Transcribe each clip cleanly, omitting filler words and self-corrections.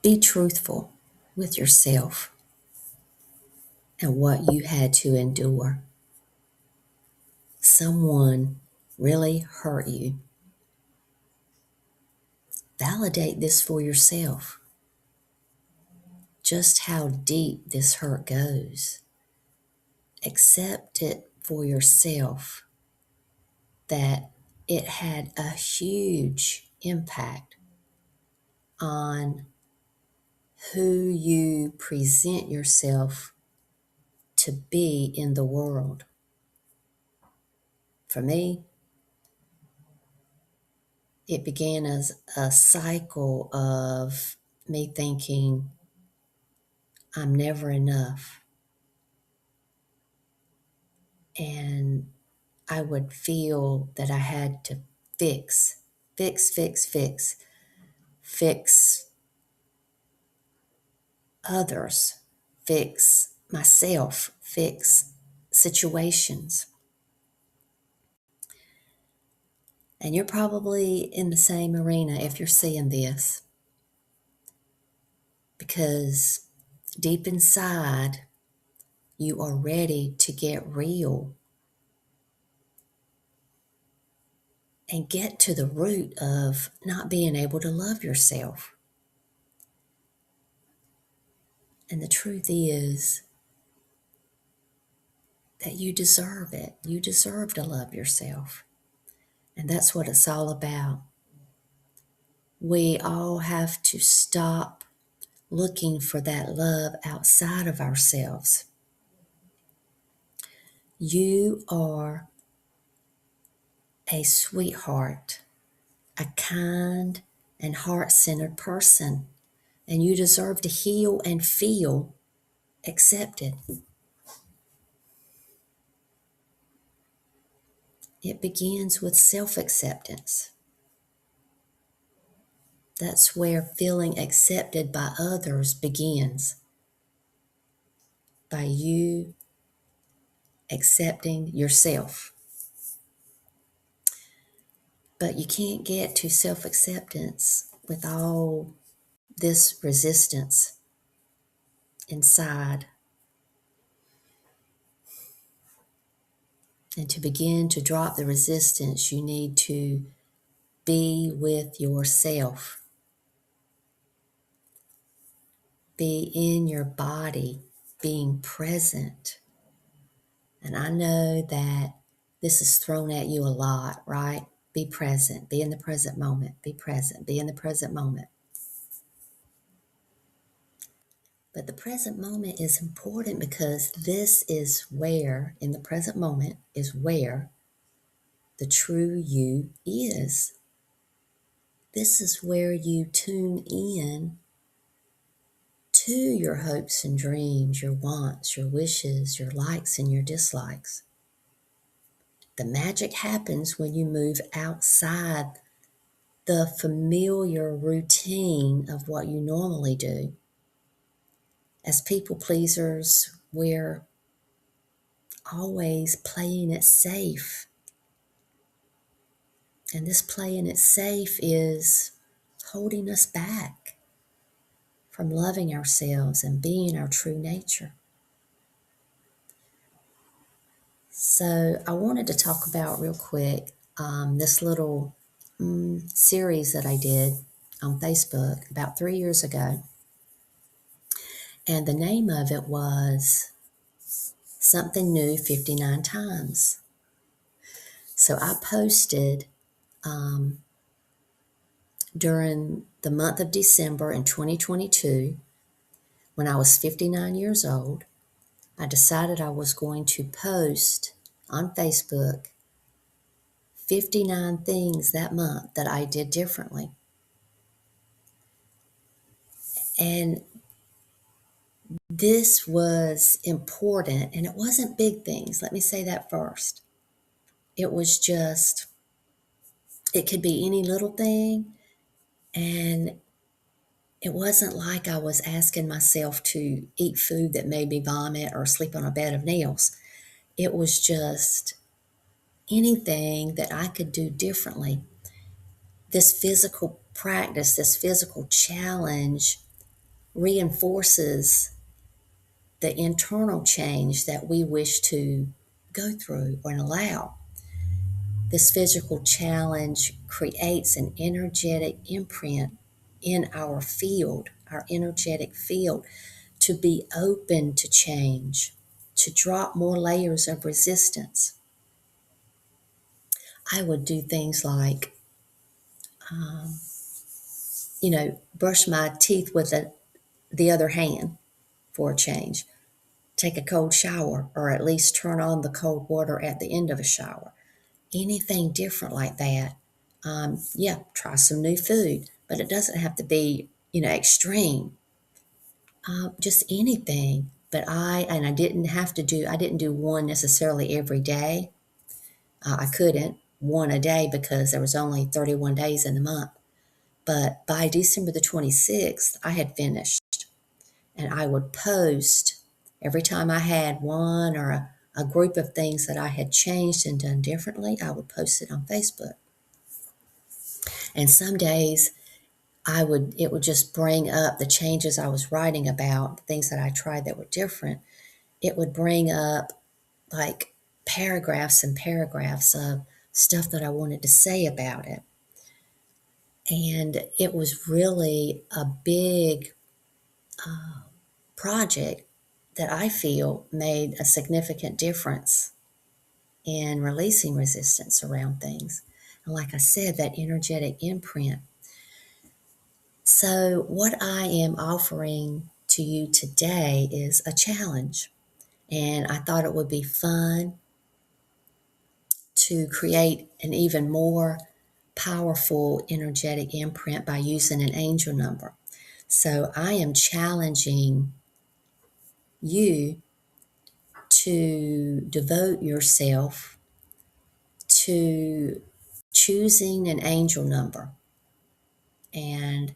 Be truthful with yourself and what you had to endure. Someone really hurt you. Validate this for yourself. Just how deep this hurt goes. Accept it for yourself that it had a huge impact on who you present yourself to be in the world. For me, it began as a cycle of me thinking, I'm never enough. And I would feel that I had to fix, fix others, fix myself, fix situations. And you're probably in the same arena if you're seeing this, because deep inside, you are ready to get real and get to the root of not being able to love yourself. And the truth is that you deserve it. You deserve to love yourself. And that's what it's all about. We all have to stop looking for that love outside of ourselves. You are a sweetheart, a kind and heart-centered person, and you deserve to heal and feel accepted. It begins with self-acceptance. That's where feeling accepted by others begins. By you accepting yourself. But you can't get to self-acceptance with all this resistance inside. And to begin to drop the resistance, you need to be with yourself. Be in your body, being present. And I know that this is thrown at you a lot, right? Be present, be in the present moment, be present, be in the present moment. But the present moment is important because this is where, in the present moment, is where the true you is. This is where you tune in to your hopes and dreams, your wants, your wishes, your likes and your dislikes. The magic happens when you move outside the familiar routine of what you normally do. As people pleasers, we're always playing it safe. And this playing it safe is holding us back from loving ourselves and being our true nature. So I wanted to talk about real quick this little series that I did on Facebook about 3 years ago. And the name of it was Something New 59 Times. So I posted during the month of December in 2022, when I was 59 years old. I decided I was going to post on Facebook 59 things that month that I did differently. And this was important, and it wasn't big things. Let me say that first. It was just, it could be any little thing, and it wasn't like I was asking myself to eat food that made me vomit or sleep on a bed of nails. It was just anything that I could do differently. This physical practice, this physical challenge reinforces the internal change that we wish to go through or allow. This physical challenge creates an energetic imprint in our field, our energetic field, to be open to change, to drop more layers of resistance. I would do things like, brush my teeth with the other hand for a change, take a cold shower, or at least turn on the cold water at the end of a shower. Anything different like that. Try some new food, but it doesn't have to be, extreme. Just anything. But I didn't do one necessarily every day. I couldn't one a day because there was only 31 days in the month. But by December the 26th, I had finished, and I would post every time I had one or a group of things that I had changed and done differently. I would post it on Facebook. And some days it would just bring up the changes I was writing about, things that I tried that were different. It would bring up like paragraphs and paragraphs of stuff that I wanted to say about it. And it was really a big project that I feel made a significant difference in releasing resistance around things. And like I said, that energetic imprint. So, what I am offering to you today is a challenge. And I thought it would be fun to create an even more powerful energetic imprint by using an angel number. So, I am challenging you to devote yourself to choosing an angel number. And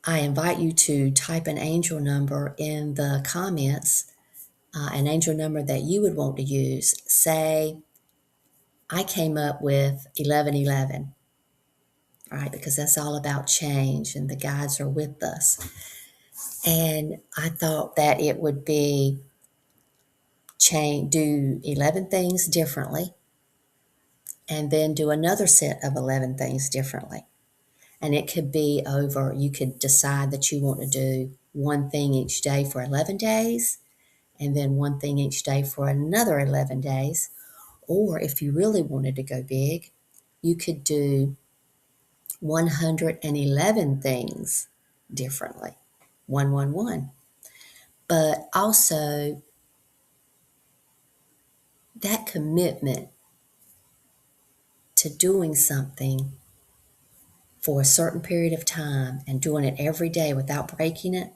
I invite you to type an angel number in the comments, an angel number that you would want to use. Say, I came up with 1111, right? Because that's all about change and the guides are with us. And I thought that it would be do 11 things differently, and then do another set of 11 things differently. And it could be you could decide that you want to do one thing each day for 11 days, and then one thing each day for another 11 days. Or if you really wanted to go big, you could do 111 things differently. 111. But also, that commitment to doing something for a certain period of time and doing it every day without breaking it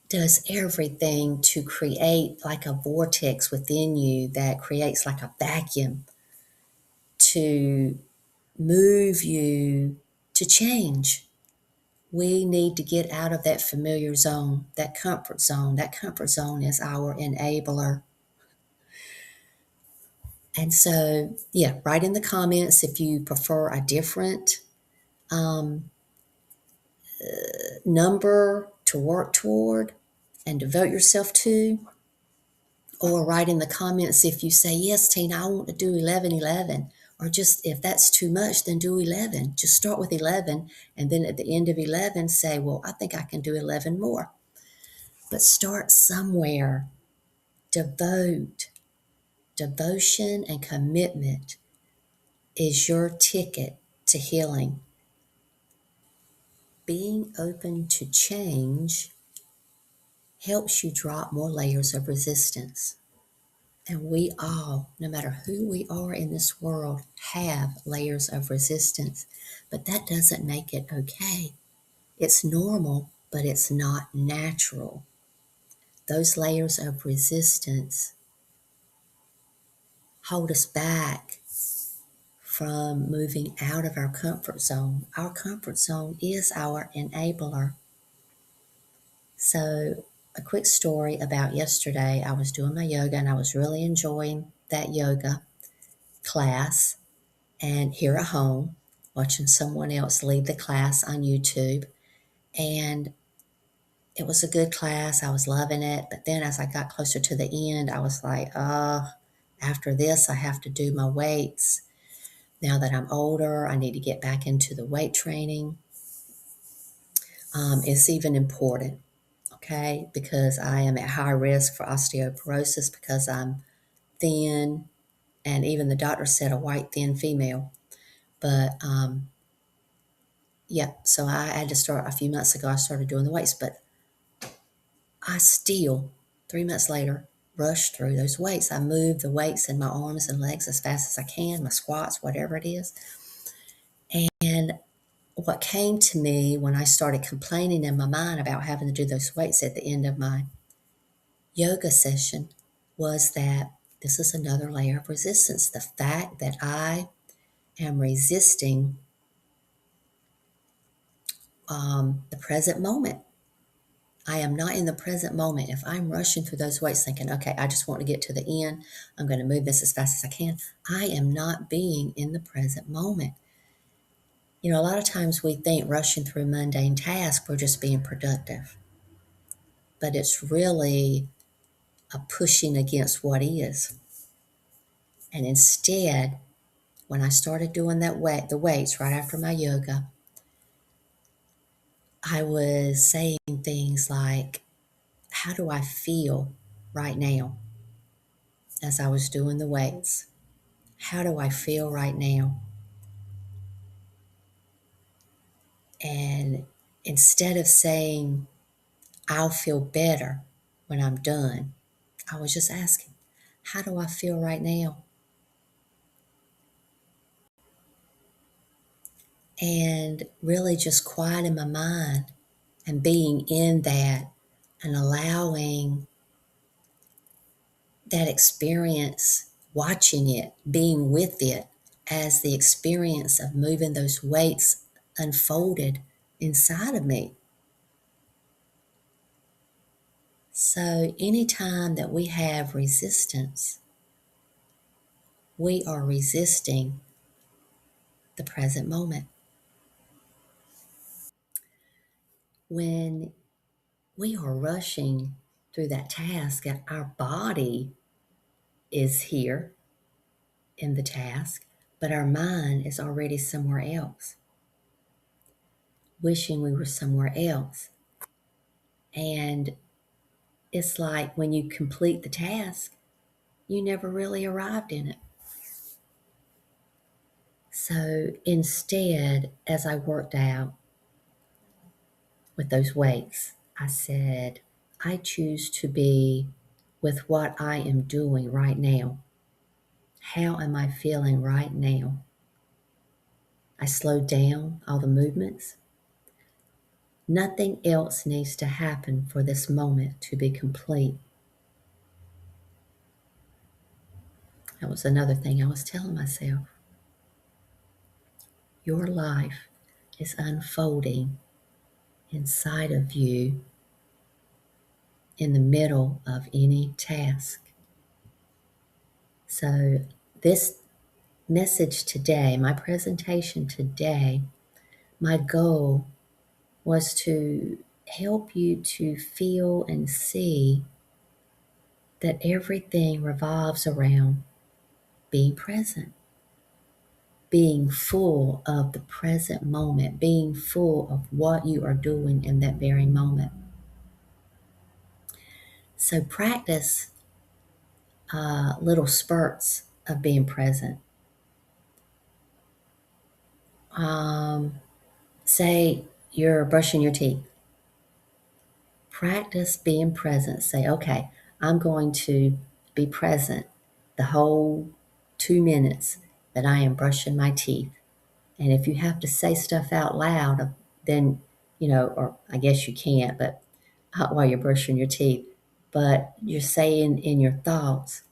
does everything to create like a vortex within you that creates like a vacuum to move you to change. We need to get out of that familiar zone, that comfort zone. That comfort zone is our enabler. And so, write in the comments if you prefer a different number to work toward and devote yourself to. Or write in the comments if you say, yes, Tina, I want to do 1111. Or just if that's too much, then do 11. Just start with 11. And then at the end of 11, say, well, I think I can do 11 more. But start somewhere. Devotion and commitment is your ticket to healing. Being open to change helps you drop more layers of resistance. And we all, no matter who we are in this world, have layers of resistance. But that doesn't make it okay. It's normal, but it's not natural. Those layers of resistance hold us back from moving out of our comfort zone. Our comfort zone is our enabler. So, a quick story about yesterday. I was doing my yoga and I was really enjoying that yoga class. And here at home, watching someone else lead the class on YouTube. And it was a good class. I was loving it. But then as I got closer to the end, I was like, after this, I have to do my weights. Now that I'm older, I need to get back into the weight training. It's even important, okay, because I am at high risk for osteoporosis because I'm thin, and even the doctor said a white, thin female. But yeah, so I had to start a few months ago. I started doing the weights, but I still, 3 months later, rush through those weights. I move the weights in my arms and legs as fast as I can, my squats, whatever it is. And what came to me when I started complaining in my mind about having to do those weights at the end of my yoga session was that this is another layer of resistance. The fact that I am resisting the present moment. I am not in the present moment. If I'm rushing through those weights thinking, okay, I just want to get to the end, I'm going to move this as fast as I can, I am not being in the present moment. You know, a lot of times we think rushing through mundane tasks, we're just being productive. But it's really a pushing against what is. And instead, when I started doing the weights right after my yoga, I was saying things like, how do I feel right now as I was doing the weights? How do I feel right now? And instead of saying, I'll feel better when I'm done, I was just asking, how do I feel right now? And really just quieting my mind and being in that and allowing that experience, watching it, being with it as the experience of moving those weights unfolded inside of me. So anytime that we have resistance, we are resisting the present moment. When we are rushing through that task, and our body is here in the task, but our mind is already somewhere else, wishing we were somewhere else. And it's like when you complete the task, you never really arrived in it. So instead, as I worked out with those weights, I said, I choose to be with what I am doing right now. How am I feeling right now? I slowed down all the movements. Nothing else needs to happen for this moment to be complete. That was another thing I was telling myself. Your life is unfolding inside of you in the middle of any task. So, this message today, my presentation today, my goal was to help you to feel and see that everything revolves around being present, being full of the present moment, being full of what you are doing in that very moment. So practice little spurts of being present. Say you're brushing your teeth. Practice being present. Say, okay, I'm going to be present the whole 2 minutes that I am brushing my teeth. And if you have to say stuff out loud, then, or I guess you can't, but while you're brushing your teeth, but you're saying in your thoughts,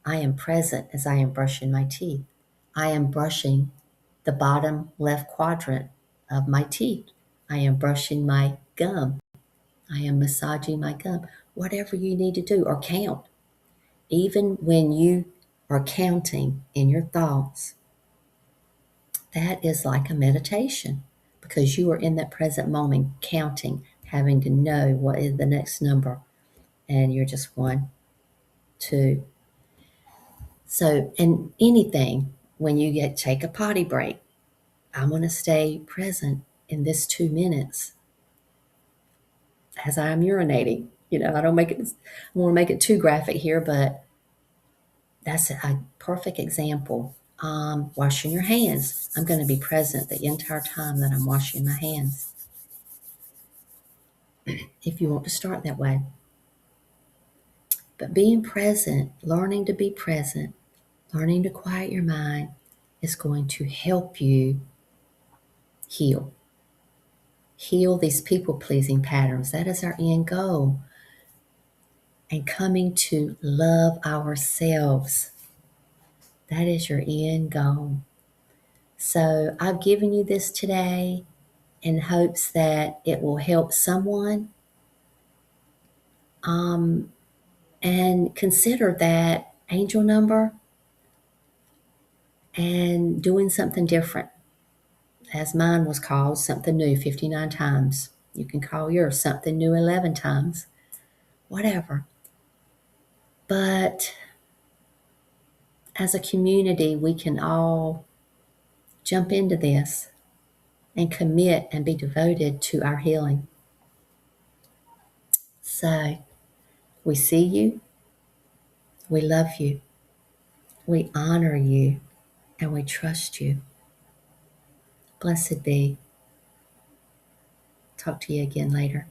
I am present as I am brushing my teeth. I am brushing the bottom left quadrant of my teeth. I am brushing my gum. I am massaging my gum. Whatever you need to do, or count. Even when you are counting in your thoughts, that is like a meditation because you are in that present moment counting, having to know what is the next number. And you're just 1, 2. So, and anything, when you take a potty break, I want to stay present in this 2 minutes as I'm urinating. I don't make it, I want to make it too graphic here, but that's a perfect example. Washing your hands. I'm going to be present the entire time that I'm washing my hands. If you want to start that way. But being present, learning to be present, learning to quiet your mind is going to help you heal. Heal these people-pleasing patterns. That is our end goal. And coming to love ourselves. That is your end goal. So I've given you this today in hopes that it will help someone. And consider that angel number and doing something different. As mine was called, something new 59 times. You can call yours something new 11 times. Whatever. But as a community, we can all jump into this and commit and be devoted to our healing. So, we see you, we love you, we honor you, and we trust you. Blessed be. Talk to you again later.